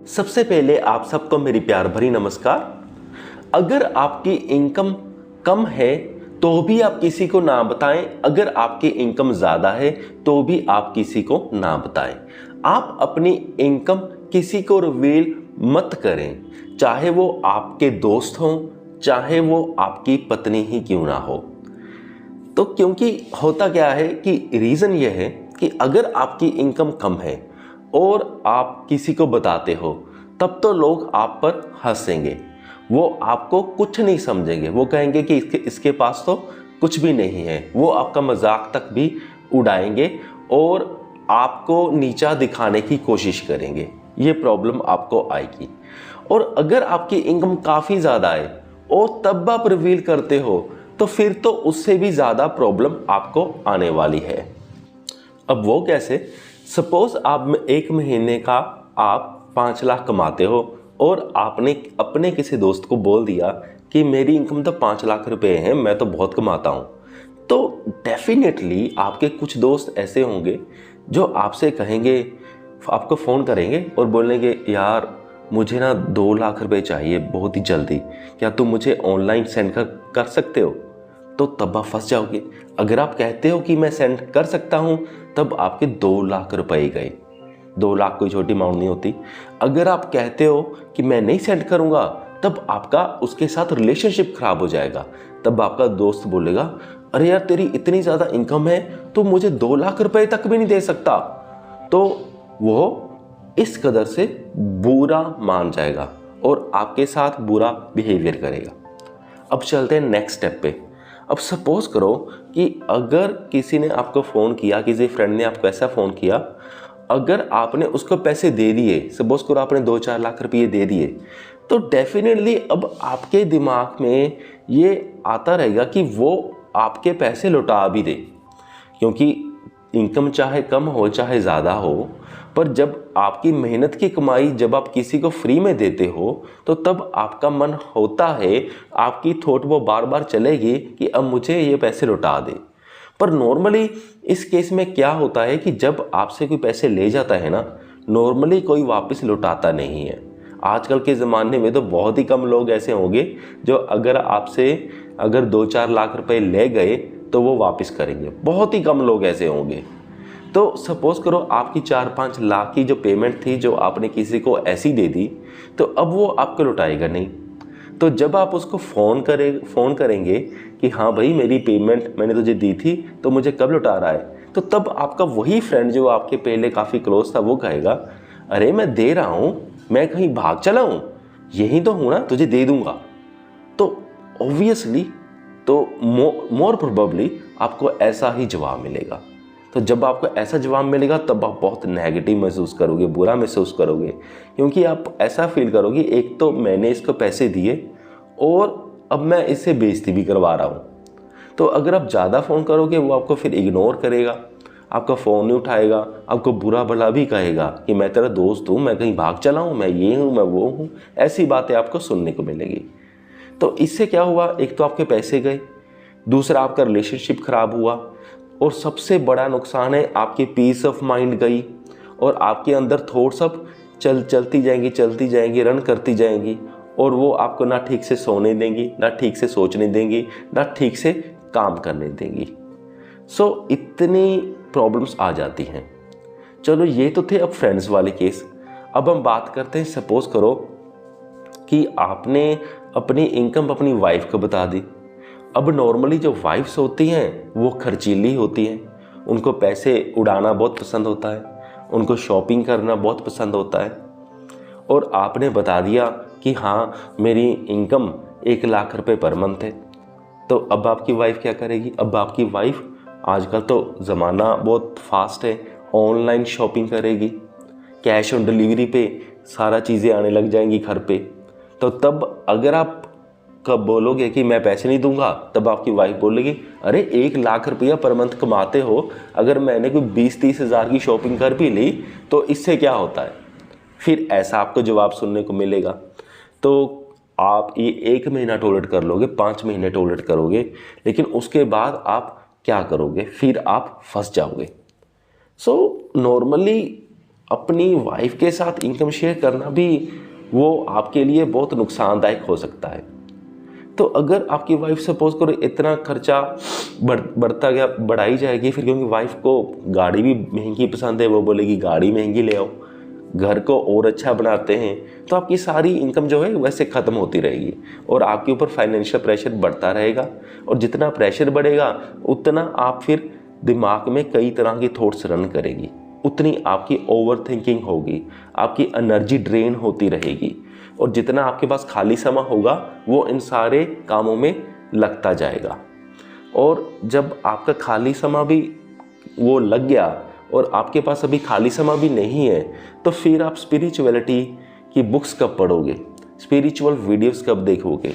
सबसे पहले आप सबको मेरी प्यार भरी नमस्कार। अगर आपकी इनकम कम है तो भी आप किसी को ना बताएं, अगर आपकी इनकम ज़्यादा है तो भी आप किसी को ना बताएं। आप अपनी इनकम किसी को रिवील मत करें, चाहे वो आपके दोस्त हों, चाहे वो आपकी पत्नी ही क्यों ना हो। तो क्योंकि होता क्या है कि रीज़न ये है कि अगर आपकी इनकम कम है और आप किसी को बताते हो तब तो लोग आप पर हंसेंगे, वो आपको कुछ नहीं समझेंगे, वो कहेंगे कि इसके पास तो कुछ भी नहीं है। वो आपका मजाक तक भी उड़ाएंगे और आपको नीचा दिखाने की कोशिश करेंगे। ये प्रॉब्लम आपको आएगी। और अगर आपकी इनकम काफ़ी ज़्यादा है और तब आप रिवील करते हो तो फिर तो उससे भी ज़्यादा प्रॉब्लम आपको आने वाली है। अब वो कैसे? सपोज आप एक महीने का आप 5 लाख कमाते हो और आपने अपने किसी दोस्त को बोल दिया कि मेरी इनकम तो 5 लाख रुपए है, मैं तो बहुत कमाता हूँ। तो डेफिनेटली आपके कुछ दोस्त ऐसे होंगे जो आपसे कहेंगे, आपको फ़ोन करेंगे और बोलेंगे यार मुझे ना 2 लाख रुपए चाहिए बहुत ही जल्दी, क्या तुम मुझे ऑनलाइन सेंड कर सकते हो? तो तब आप फंस जाओगे। अगर आप कहते हो कि मैं सेंड कर सकता हूँ तब आपके 2 लाख रुपए गए। 2 लाख कोई छोटी अमाउंट नहीं होती। अगर आप कहते हो कि मैं नहीं सेंड करूँगा तब आपका उसके साथ रिलेशनशिप खराब हो जाएगा। तब आपका दोस्त बोलेगा अरे यार तेरी इतनी ज़्यादा इनकम है तो मुझे 2 लाख रुपए तक भी नहीं दे सकता। तो वो इस कदर से बुरा मान जाएगा और आपके साथ बुरा बिहेवियर करेगा। अब चलते हैं नेक्स्ट स्टेप पे। अब सपोज करो कि अगर किसी ने आपको फ़ोन किया, किसी फ्रेंड ने आपको ऐसा फ़ोन किया, अगर आपने उसको पैसे दे दिए, सपोज करो आपने 2-4 लाख रुपये दे दिए, तो डेफिनेटली अब आपके दिमाग में ये आता रहेगा कि वो आपके पैसे लौटा भी दे। क्योंकि इनकम चाहे कम हो चाहे ज़्यादा हो, पर जब आपकी मेहनत की कमाई जब आप किसी को फ्री में देते हो तो तब आपका मन होता है, आपकी थॉट वो बार बार चलेगी कि अब मुझे ये पैसे लौटा दे। पर नॉर्मली इस केस में क्या होता है कि जब आपसे कोई पैसे ले जाता है ना, नॉर्मली कोई वापस लौटाता नहीं है। आजकल के ज़माने में तो बहुत ही कम लोग ऐसे होंगे जो अगर आपसे 2-4 लाख रुपए ले गए तो वो वापस करेंगे। बहुत ही कम लोग ऐसे होंगे। तो सपोज करो आपकी 4-5 लाख की जो पेमेंट थी जो आपने किसी को ऐसी दे दी, तो अब वो आपको लौटाएगा नहीं। तो जब आप उसको फ़ोन करेंगे कि हाँ भाई मेरी पेमेंट मैंने तुझे दी थी तो मुझे कब लौटा रहा है, तो तब आपका वही फ्रेंड जो आपके पहले काफ़ी क्लोज था वो कहेगा अरे मैं दे रहा हूँ, मैं कहीं भाग चला हूँ, यही तो हूँ ना, तुझे दे दूँगा। तो ऑब्वियसली तो मोर प्रोबेबली आपको ऐसा ही जवाब मिलेगा। तो जब आपको ऐसा जवाब मिलेगा तब आप बहुत नेगेटिव महसूस करोगे, बुरा महसूस करोगे, क्योंकि आप ऐसा फील करोगे एक तो मैंने इसको पैसे दिए और अब मैं इससे बेइज्जती भी करवा रहा हूँ। तो अगर आप ज़्यादा फ़ोन करोगे वो आपको फिर इग्नोर करेगा, आपका फ़ोन नहीं उठाएगा, आपको बुरा भला भी कहेगा कि मैं तेरा दोस्त हूँ, मैं कहीं भाग चला हूँ, मैं ये हूँ, मैं वो हूँ। ऐसी बातें आपको सुनने को मिलेगी। तो इससे क्या हुआ, एक तो आपके पैसे गए, दूसरा आपका रिलेशनशिप खराब हुआ और सबसे बड़ा नुकसान है आपकी पीस ऑफ माइंड गई और आपके अंदर थॉट्स सब चलती जाएंगी, रन करती जाएंगी और वो आपको ना ठीक से सोने देंगी, ना ठीक से सोचने देंगी, ना ठीक से काम करने देंगी। सो इतनी प्रॉब्लम्स आ जाती हैं। चलो ये तो थे अब फ्रेंड्स वाले केस। अब हम बात करते हैं, सपोज करो कि आपने अपनी इनकम अपनी वाइफ को बता दी। अब नॉर्मली जो वाइफ्स होती हैं वो खर्चीली होती हैं, उनको पैसे उड़ाना बहुत पसंद होता है, उनको शॉपिंग करना बहुत पसंद होता है। और आपने बता दिया कि हाँ मेरी इनकम 1 लाख रुपए पर मंथ है। तो अब आपकी वाइफ क्या करेगी? अब आपकी वाइफ, आजकल तो ज़माना बहुत फास्ट है, ऑनलाइन शॉपिंग करेगी, कैश ऑन डिलीवरी पे सारा चीज़ें आने लग जाएंगी घर पे। तो तब अगर आप कब बोलोगे कि मैं पैसे नहीं दूंगा, तब आपकी वाइफ बोलेगी अरे 1 लाख रुपया पर मंथ कमाते हो, अगर मैंने कोई 20-30 हज़ार की शॉपिंग कर भी ली तो इससे क्या होता है? फिर ऐसा आपको जवाब सुनने को मिलेगा। तो आप ये 1 महीना टॉलरेट कर लोगे, 5 महीने टॉलरेट करोगे, लेकिन उसके बाद आप क्या करोगे? फिर आप फंस जाओगे। सो नॉर्मली अपनी वाइफ के साथ इनकम शेयर करना भी वो आपके लिए बहुत नुकसानदायक हो सकता है। तो अगर आपकी वाइफ सपोज करो इतना खर्चा बढ़ता गया, बढ़ाई जाएगी, फिर क्योंकि वाइफ को गाड़ी भी महंगी पसंद है, वो बोलेगी गाड़ी महंगी ले आओ, घर को और अच्छा बनाते हैं, तो आपकी सारी इनकम जो है वैसे ख़त्म होती रहेगी और आपके ऊपर फाइनेंशियल प्रेशर बढ़ता रहेगा। और जितना प्रेशर बढ़ेगा उतना आप फिर दिमाग में कई तरह की थॉट्स रन करेगी, उतनी आपकी ओवर थिंकिंग होगी, आपकी एनर्जी ड्रेन होती रहेगी और जितना आपके पास खाली समय होगा वो इन सारे कामों में लगता जाएगा। और जब आपका खाली समय भी वो लग गया और आपके पास अभी खाली समय भी नहीं है, तो फिर आप स्पिरिचुअलिटी की बुक्स कब पढ़ोगे, स्पिरिचुअल वीडियोस कब देखोगे,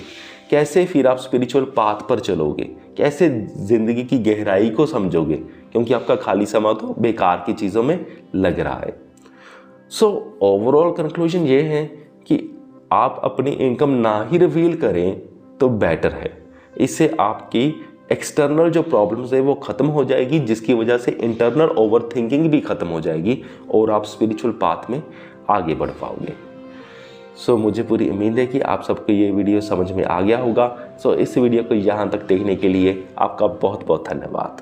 कैसे फिर आप स्पिरिचुअल पाथ पर चलोगे, कैसे ज़िंदगी की गहराई को समझोगे, क्योंकि आपका खाली समय तो बेकार की चीज़ों में लग रहा है। सो ओवरऑल कंक्लूजन ये है कि आप अपनी इनकम ना ही रिवील करें तो बेटर है। इससे आपकी एक्सटर्नल जो प्रॉब्लम्स है वो ख़त्म हो जाएगी, जिसकी वजह से इंटरनल ओवर थिंकिंग भी ख़त्म हो जाएगी और आप स्पिरिचुअल पाथ में आगे बढ़ पाओगे। सो मुझे पूरी उम्मीद है कि आप सबको ये वीडियो समझ में आ गया होगा। सो इस वीडियो को यहाँ तक देखने के लिए आपका बहुत बहुत धन्यवाद।